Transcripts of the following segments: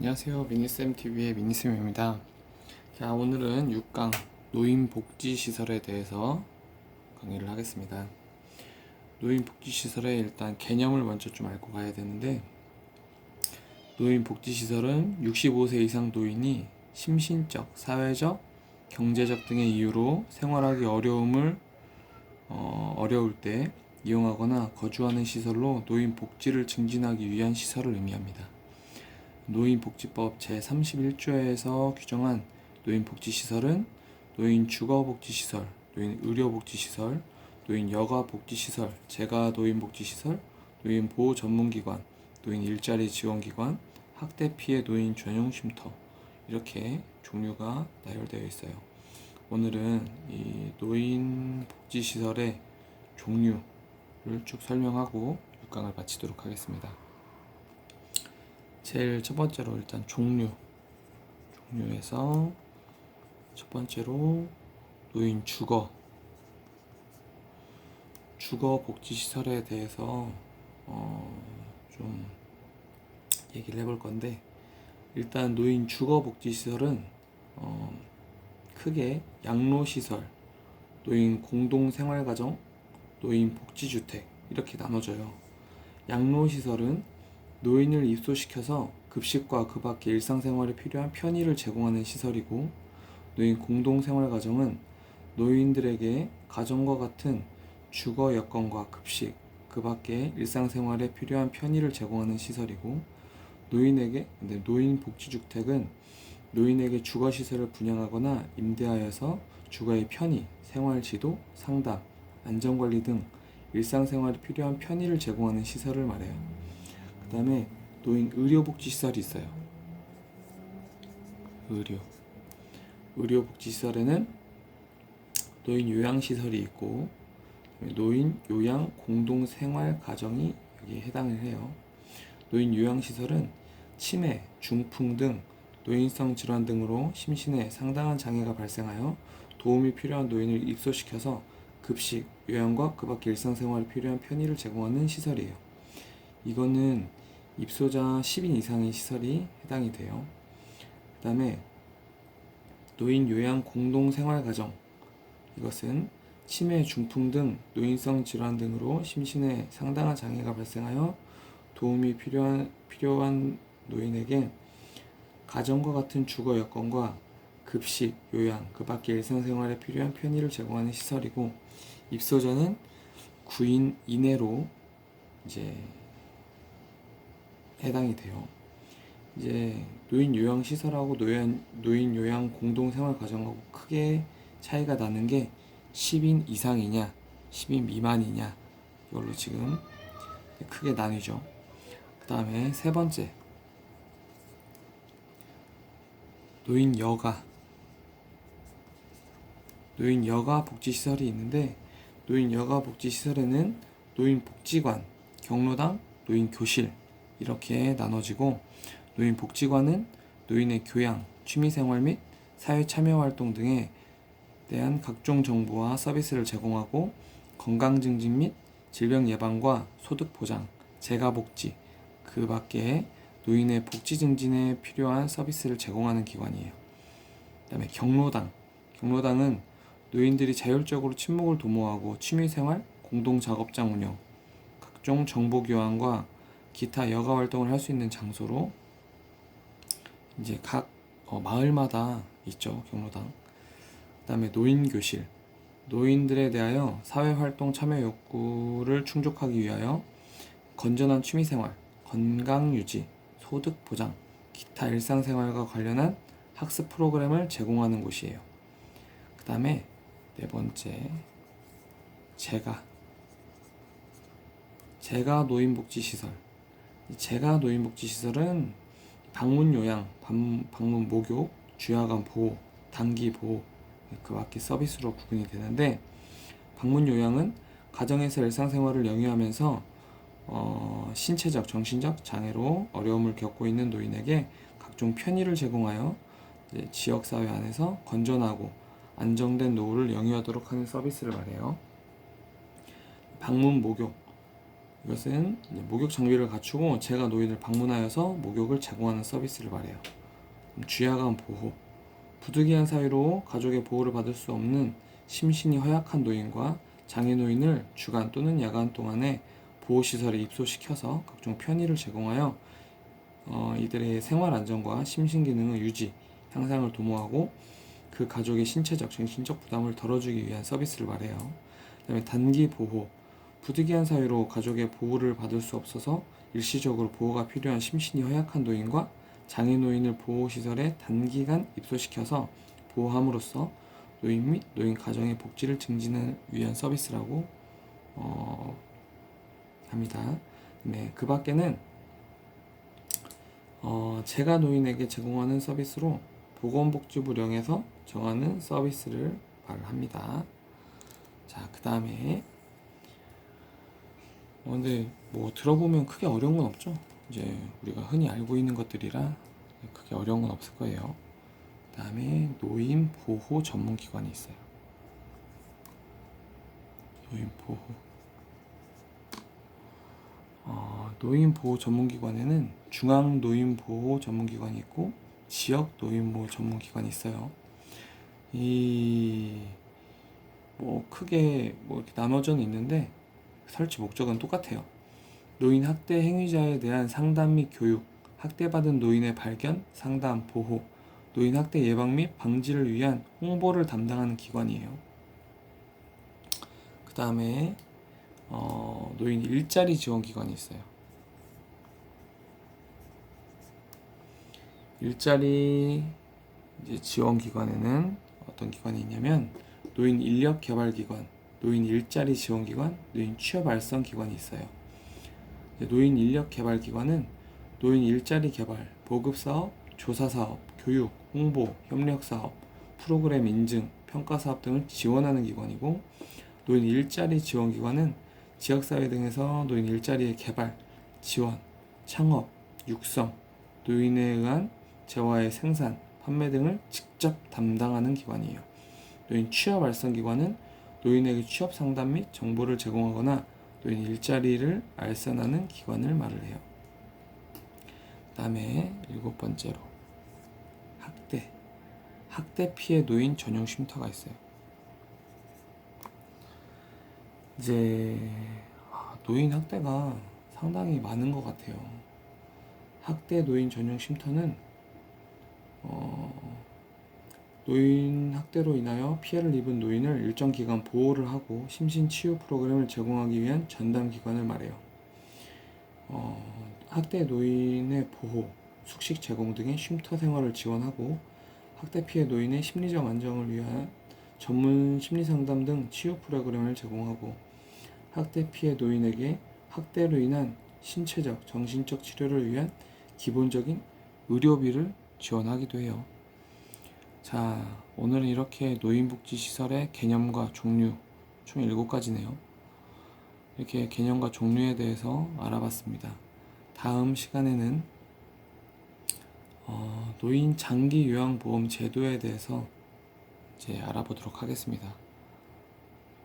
안녕하세요. 미니쌤TV의 미니쌤입니다. 자, 오늘은 6강 노인복지시설에 대해서 강의를 하겠습니다. 노인복지시설의 일단 개념을 먼저 좀 알고 가야 되는데, 노인복지시설은 65세 이상 노인이 심신적, 사회적, 경제적 등의 이유로 생활하기 어려울 때 이용하거나 거주하는 시설로 노인 복지를 증진하기 위한 시설을 의미합니다. 노인복지법 제31조에서 규정한 노인복지시설은 노인 주거복지시설, 노인 의료복지시설, 노인 여가복지시설, 재가노인복지시설, 노인 보호전문기관, 노인 일자리 지원기관, 학대 피해 노인 전용 쉼터, 이렇게 종류가 나열되어 있어요. 오늘은 이 노인복지시설의 종류를 쭉 설명하고 6강을 마치도록 하겠습니다. 제일 첫 번째로 일단 종류에서 첫 번째로 노인 주거 복지시설에 대해서 좀 얘기를 해볼 건데, 일단 노인 주거 복지시설은 크게 양로시설, 노인 공동생활가정, 노인 복지주택 이렇게 나눠져요. 양로시설은 노인을 입소시켜서 급식과 그 밖의 일상생활에 필요한 편의를 제공하는 시설이고, 노인 공동생활가정은 노인들에게 가정과 같은 주거 여건과 급식, 그 밖의 일상생활에 필요한 편의를 제공하는 시설이고, 노인 복지주택은 노인에게 주거시설을 분양하거나 임대하여서 주거의 편의, 생활지도, 상담, 안전관리 등 일상생활에 필요한 편의를 제공하는 시설을 말해요. 그 다음에 노인 의료복지시설이 있어요. 의료복지시설에는 노인 요양시설이 있고, 노인 요양 공동생활가정이 여기에 해당을 해요. 노인 요양시설은 치매, 중풍 등 노인성 질환 등으로 심신에 상당한 장애가 발생하여 도움이 필요한 노인을 입소시켜서 급식, 요양과 그 밖의 일상생활에 필요한 편의를 제공하는 시설이에요. 이거는 입소자 10인 이상의 시설이 해당이 돼요. 그 다음에 노인 요양 공동생활가정, 이것은 치매, 중풍 등 노인성 질환 등으로 심신에 상당한 장애가 발생하여 도움이 필요한 노인에게 가정과 같은 주거 여건과 급식, 요양, 그 밖의 일상생활에 필요한 편의를 제공하는 시설이고, 입소자는 9인 이내로 이제 해당이 돼요. 이제 노인 요양 시설하고 노인 요양 공동생활 가정하고 크게 차이가 나는 게 10인 이상이냐, 10인 미만이냐, 이걸로 지금 크게 나뉘죠. 그 다음에 세 번째, 노인 여가 복지시설이 있는데, 노인 여가 복지시설에는 노인 복지관, 경로당, 노인 교실 이렇게 나눠지고, 노인 복지관은 노인의 교양, 취미생활 및 사회 참여 활동 등에 대한 각종 정보와 서비스를 제공하고, 건강 증진 및 질병 예방과 소득 보장, 재가복지, 그 밖에 노인의 복지 증진에 필요한 서비스를 제공하는 기관이에요. 그 다음에 경로당은 노인들이 자율적으로 친목을 도모하고 취미생활, 공동작업장 운영, 각종 정보 교환과 기타 여가 활동을 할 수 있는 장소로 이제 각 마을마다 있죠, 경로당. 그 다음에 노인교실, 노인들에 대하여 사회활동 참여 욕구를 충족하기 위하여 건전한 취미생활, 건강유지, 소득 보장, 기타 일상생활과 관련한 학습 프로그램을 제공하는 곳이에요. 그 다음에 네 번째, 재가 노인복지시설. 재가 노인복지시설은 방문 요양, 방문 목욕, 주야간 보호, 단기 보호, 그 밖의 서비스로 구분이 되는데, 방문 요양은 가정에서 일상생활을 영위하면서 신체적, 정신적 장애로 어려움을 겪고 있는 노인에게 각종 편의를 제공하여 지역사회 안에서 건전하고 안정된 노후를 영위하도록 하는 서비스를 말해요. 방문 목욕, 이것은 이제 목욕 장비를 갖추고 제가 노인을 방문하여서 목욕을 제공하는 서비스를 말해요. 쥐야간 보호. 부득이한 사유로 가족의 보호를 받을 수 없는 심신이 허약한 노인과 장애 노인을 주간 또는 야간 동안에 보호시설에 입소시켜서 각종 편의를 제공하여 이들의 생활 안정과 심신 기능의 유지, 향상을 도모하고 그 가족의 신체적, 정신적 부담을 덜어주기 위한 서비스를 말해요. 그 다음에 단기 보호. 부득이한 사유로 가족의 보호를 받을 수 없어서 일시적으로 보호가 필요한 심신이 허약한 노인과 장애 노인을 보호시설에 단기간 입소시켜서 보호함으로써 노인 및 노인 가정의 복지를 증진하기 위한 서비스라고 합니다. 네, 그 밖에는 제가 노인에게 제공하는 서비스로 보건복지부령에서 정하는 서비스를 말합니다. 자, 그 다음에 근데 뭐 들어보면 크게 어려운 건 없죠. 이제 우리가 흔히 알고 있는 것들이라 크게 어려운 건 없을 거예요. 그 다음에 노인 보호 전문기관이 있어요. 노인 보호. 노인 보호 전문기관에는 중앙 노인 보호 전문기관이 있고 지역 노인 보호 전문기관이 있어요. 뭐 크게 뭐 이렇게 나눠져는 있는데 설치 목적은 똑같아요. 노인 학대 행위자에 대한 상담 및 교육, 학대받은 노인의 발견, 상담, 보호, 노인 학대 예방 및 방지를 위한 홍보를 담당하는 기관이에요. 그 다음에 노인 일자리 지원 기관이 있어요. 일자리 지원 기관에는 어떤 기관이 있냐면 노인 인력 개발 기관, 노인 일자리 지원 기관, 노인 취업 알선 기관이 있어요. 노인 인력 개발 기관은 노인 일자리 개발, 보급 사업, 조사 사업, 교육, 홍보, 협력 사업, 프로그램 인증, 평가 사업 등을 지원하는 기관이고, 노인 일자리 지원 기관은 지역사회 등에서 노인 일자리의 개발, 지원, 창업, 육성, 노인에 의한 재화의 생산, 판매 등을 직접 담당하는 기관이에요. 노인 취업 알선 기관은 노인에게 취업 상담 및 정보를 제공하거나 노인 일자리를 알선하는 기관을 말을 해요. 그 다음에 7번째로 학대 피해 노인 전용 쉼터가 있어요. 이제 노인 학대가 상당히 많은 것 같아요. 학대 노인 전용 쉼터는 노인 학대로 인하여 피해를 입은 노인을 일정 기간 보호를 하고 심신 치유 프로그램을 제공하기 위한 전담 기관을 말해요. 학대 노인의 보호, 숙식 제공 등의 쉼터 생활을 지원하고 학대 피해 노인의 심리적 안정을 위한 전문 심리상담 등 치유 프로그램을 제공하고 학대 피해 노인에게 학대로 인한 신체적, 정신적 치료를 위한 기본적인 의료비를 지원하기도 해요. 자, 오늘은 이렇게 노인복지시설의 개념과 종류, 총 7가지네요. 이렇게 개념과 종류에 대해서 알아봤습니다. 다음 시간에는 노인 장기 요양보험 제도에 대해서 이제 알아보도록 하겠습니다.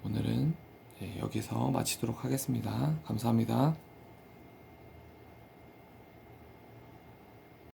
오늘은 여기서 마치도록 하겠습니다. 감사합니다.